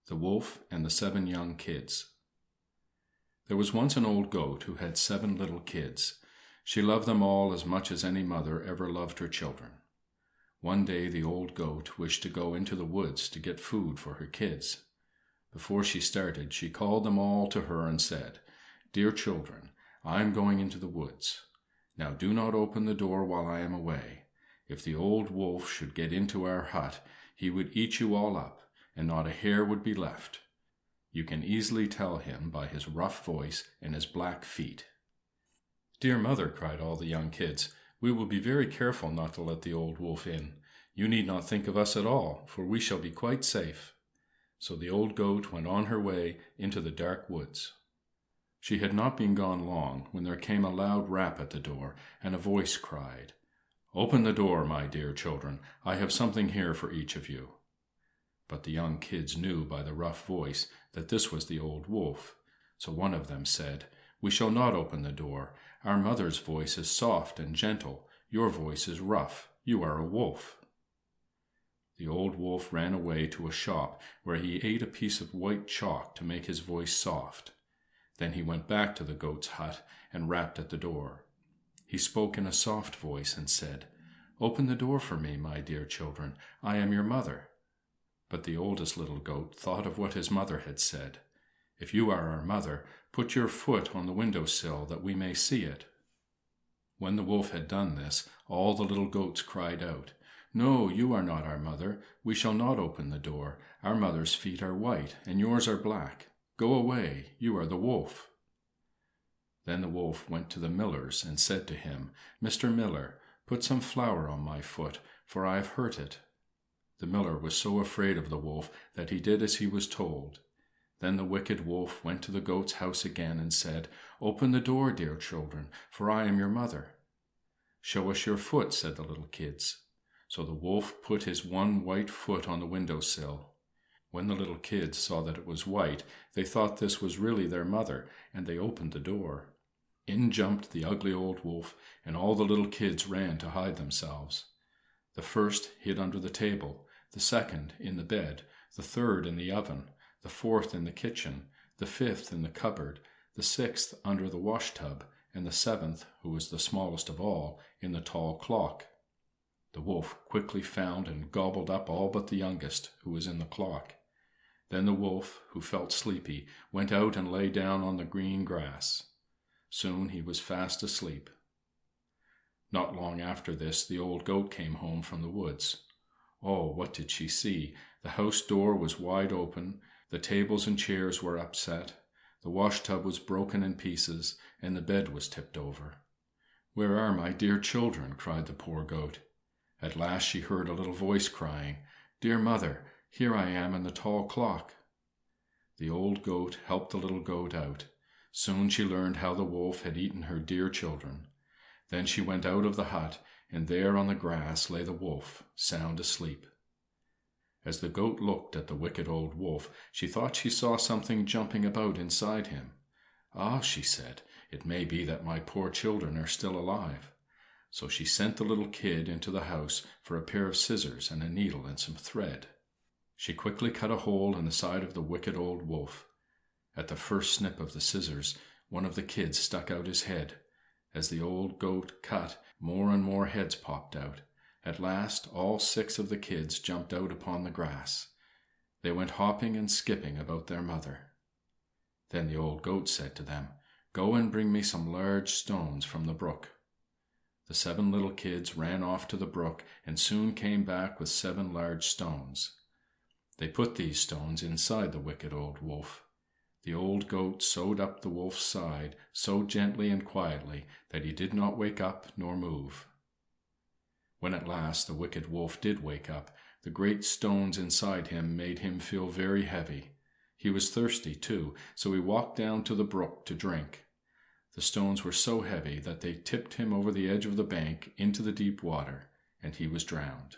The Wolf and the Seven Young Kids. There was once an old goat who had 7 little kids. She loved them all as much as any mother ever loved her children. One day the old goat wished to go into the woods to get food for her kids. Before she started, she called them all to her and said, "Dear children, I am going into the woods. Now do not open the door while I am away. If the old wolf should get into our hut, he would eat you all up, and not a hair would be left. You can easily tell him by his rough voice and his black feet." "Dear mother," cried all the young kids, "we will be very careful not to let the old wolf in. You need not think of us at all, for we shall be quite safe." So the old goat went on her way into the dark woods. She had not been gone long when there came a loud rap at the door, and a voice cried, "Open the door, my dear children. I have something here for each of you." But the young kids knew by the rough voice that this was the old wolf, so one of them said, "We shall not open the door. Our mother's voice is soft and gentle. Your voice is rough. You are a wolf." The old wolf ran away to a shop where he ate a piece of white chalk to make his voice soft. Then he went back to the goat's hut and rapped at the door. He spoke in a soft voice and said, "Open the door for me, my dear children. I am your mother." But the oldest little goat thought of what his mother had said. "If you are our mother, put your foot on the window sill that we may see it." When the wolf had done this, all the little goats cried out, "No, you are not our mother. We shall not open the door. Our mother's feet are white, and yours are black. Go away, you are the wolf." Then the wolf went to the miller's and said to him, "Mr. Miller, put some flour on my foot, for I have hurt it." The miller was so afraid of the wolf that he did as he was told. Then the wicked wolf went to the goat's house again and said, "Open the door, dear children, for I am your mother." "Show us your foot," said the little kids. So the wolf put his one white foot on the window sill. When the little kids saw that it was white, they thought this was really their mother, and they opened the door. In jumped the ugly old wolf, and all the little kids ran to hide themselves. The first hid under the table, the second in the bed, the third in the oven, the fourth in the kitchen, the fifth in the cupboard, the sixth under the wash-tub, and the seventh, who was the smallest of all, in the tall clock. The wolf quickly found and gobbled up all but the youngest, who was in the clock. Then the wolf, who felt sleepy, went out and lay down on the green grass. Soon he was fast asleep. Not long after this the old goat came home from the woods. Oh, what did she see! The house door was wide open, the tables and chairs were upset, the wash-tub was broken in pieces, and the bed was tipped over. "Where are my dear children?" cried the poor goat. At last she heard a little voice crying, "Dear mother, here I am in the tall clock." The old goat helped the little goat out. Soon she learned how the wolf had eaten her dear children. Then she went out of the hut, and there on the grass lay the wolf, sound asleep. As the goat looked at the wicked old wolf, she thought she saw something jumping about inside him. "Ah," she said, "it may be that my poor children are still alive." So she sent the little kid into the house for a pair of scissors and a needle and some thread. She quickly cut a hole in the side of the wicked old wolf. At the first snip of the scissors, one of the kids stuck out his head. As the old goat cut, more and more heads popped out. At last all 6 of the kids jumped out upon the grass. They went hopping and skipping about their mother. Then the old goat said to them, "Go and bring me some large stones from the brook." The 7 little kids ran off to the brook and soon came back with 7 large stones. They put these stones inside the wicked old wolf. The old goat sewed up the wolf's side so gently and quietly that he did not wake up nor move. When at last the wicked wolf did wake up, the great stones inside him made him feel very heavy. He was thirsty, too, so he walked down to the brook to drink. The stones were so heavy that they tipped him over the edge of the bank into the deep water, and he was drowned.